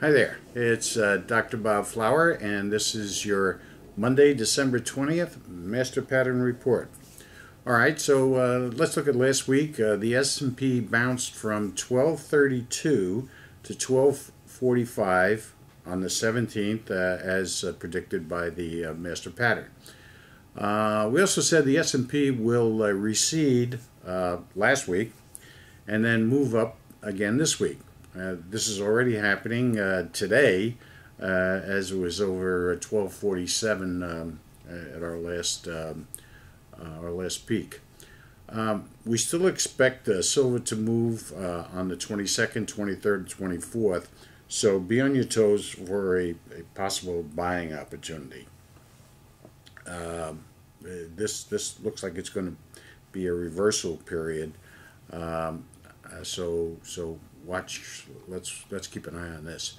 Hi there, it's Dr. Bob Flower, and this is your Monday, December 20th Master Pattern Report. All right, so let's look at last week. The S&P bounced from 1232 to 1245 on the 17th, as predicted by the Master Pattern. We also said the S&P will recede last week and then move up again this week. This is already happening today, as it was over 1247 at our last peak. We still expect silver to move on the 22nd, 23rd, 24th, so be on your toes for a possible buying opportunity. This looks like it's going to be a reversal period, so watch. Let's keep an eye on this.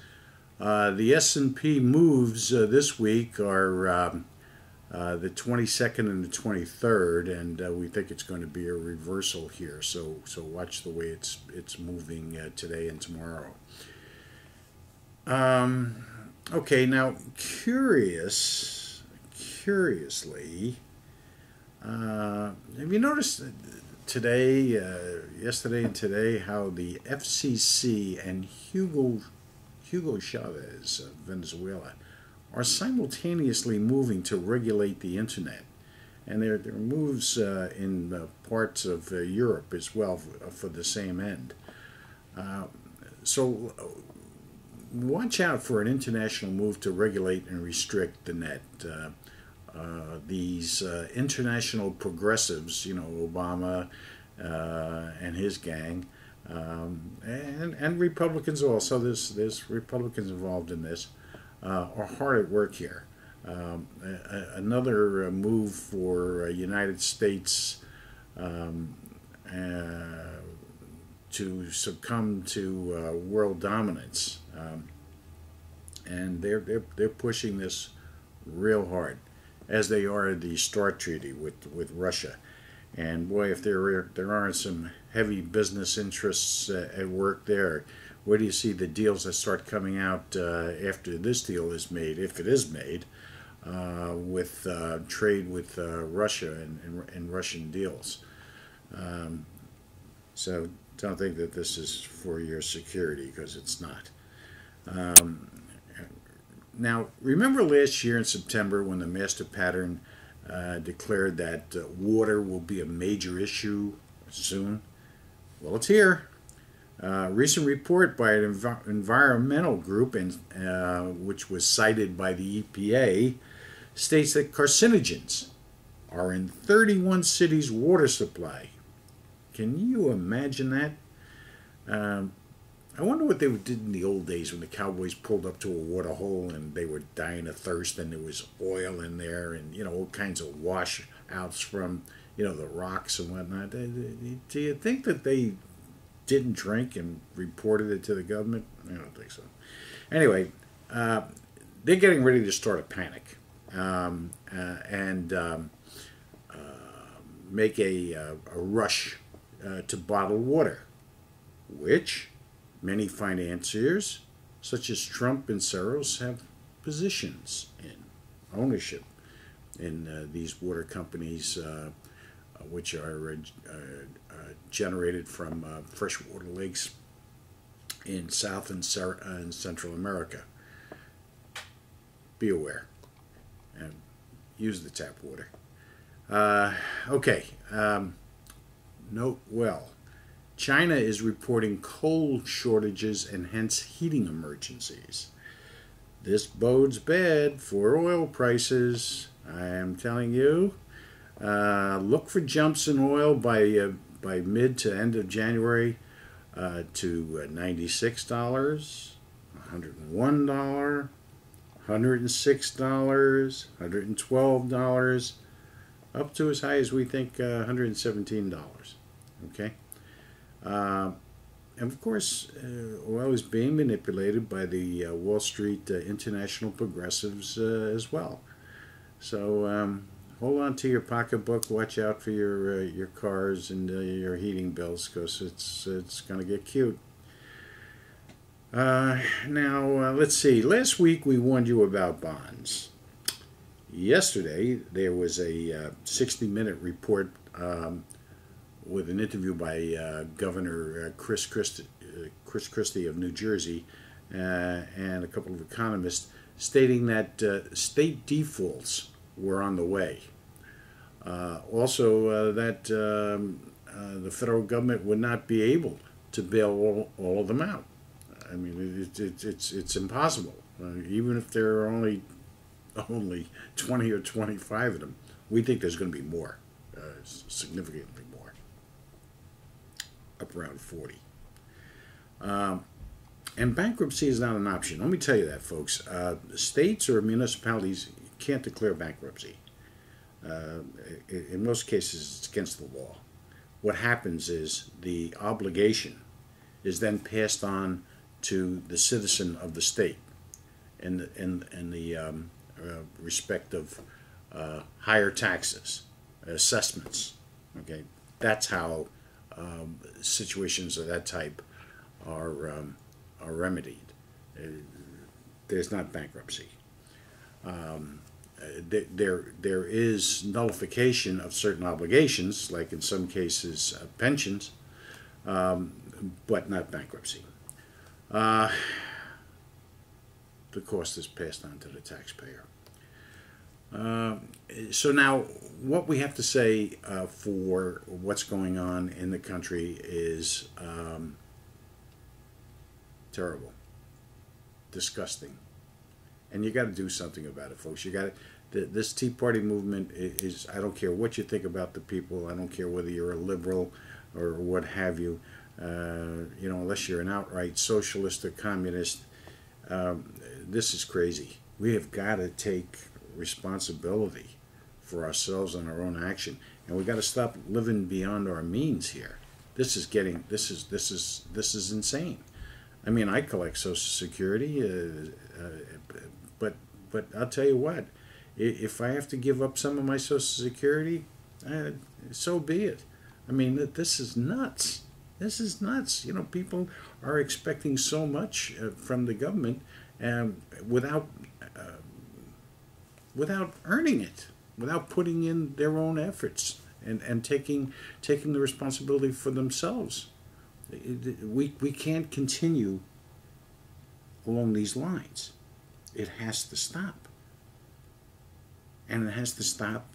The S&P moves this week are the 22nd and the 23rd, and we think it's going to be a reversal here. So watch the way it's moving today and tomorrow. Okay, now curiously, have you noticed today, yesterday and today, how the FCC and Hugo Chavez of Venezuela are simultaneously moving to regulate the internet, and there are moves in parts of Europe as well for the same end. So watch out for an international move to regulate and restrict the net. These international progressives, Obama and his gang, and Republicans also. There's Republicans involved in this. Are hard at work here. Another move for United States to succumb to world dominance, and they're pushing this real hard, as they are the START treaty with Russia. And boy, if there aren't some heavy business interests at work there, where do you see the deals that start coming out after this deal is made, if it is made, with trade with Russia and Russian deals? So don't think that this is for your security, because it's not. Now, remember last year in September when the Master Pattern declared that water will be a major issue soon? Well, it's here. A recent report by an environmental group, which was cited by the EPA, states that carcinogens are in 31 cities' water supply. Can you imagine that? I wonder what they did in the old days when the cowboys pulled up to a water hole and they were dying of thirst, and there was oil in there, and all kinds of washouts from the rocks and whatnot. Do you think that they didn't drink and reported it to the government? I don't think so. Anyway, they're getting ready to start a panic and make a rush to bottle water, which many financiers, such as Trump and Soros, have positions in ownership in these water companies, which are generated from freshwater lakes in South and Central America. Be aware and use the tap water. Okay. Note well. China is reporting coal shortages and hence heating emergencies. This bodes bad for oil prices. I am telling you. Look for jumps in oil by mid to end of January to $96, $101, $106, $112, up to as high as we think $117. Okay. And of course, oil is being manipulated by the Wall Street international progressives as well. So hold on to your pocketbook. Watch out for your cars and your heating bills, because it's going to get cute. Let's see. Last week we warned you about bonds. Yesterday there was a 60-minute report with an interview by Governor Chris Christie of New Jersey and a couple of economists stating that state defaults were on the way. Also, that the federal government would not be able to bail all of them out. I mean, it's impossible. Even if there are only 20 or 25 of them, we think there's going to be more, significantly more, up around 40. And bankruptcy is not an option. Let me tell you that, folks. States or municipalities can't declare bankruptcy. In most cases, it's against the law. What happens is the obligation is then passed on to the citizen of the state in the respect of higher taxes, assessments. Okay, that's how situations of that type are remedied. There's not bankruptcy. There is nullification of certain obligations, like in some cases pensions, but not bankruptcy. The cost is passed on to the taxpayer. So now what we have to say for what's going on in the country is terrible, disgusting, and you got to do something about it, folks. You got to. This Tea Party movement is, I don't care what you think about the people. I don't care whether you're a liberal or what have you. Unless you're an outright socialist or communist, this is crazy. We have got to take responsibility for ourselves and our own action, and we got to stop living beyond our means here. This is insane. I mean, I collect Social Security, but I'll tell you what. If I have to give up some of my Social Security, so be it. I mean, this is nuts. This is nuts. People are expecting so much from the government without earning it, without putting in their own efforts and taking the responsibility for themselves. We can't continue along these lines. It has to stop. And it has to stop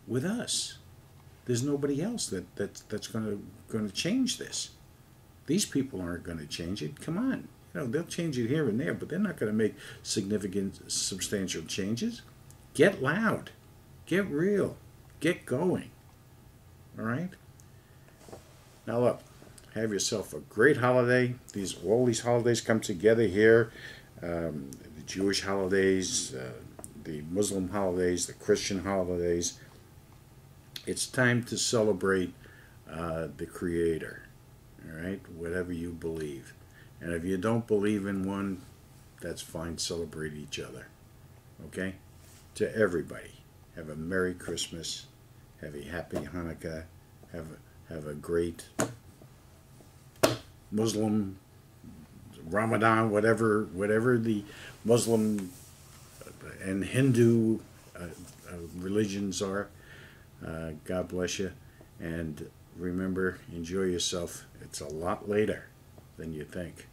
with us. There's nobody else that's going to change this. These people aren't going to change it. Come on. They'll change it here and there, but they're not going to make significant, substantial changes. Get loud. Get real. Get going. All right? Now look, have yourself a great holiday. All these holidays come together here. The Jewish holidays, the Muslim holidays, the Christian holidays. It's time to celebrate the Creator, all right? Whatever you believe. And if you don't believe in one, that's fine. Celebrate each other, okay? To everybody, have a Merry Christmas. Have a Happy Hanukkah. Have a great Muslim Ramadan, whatever the Muslim and Hindu religions are. God bless you, and remember, enjoy yourself. It's a lot later than you think.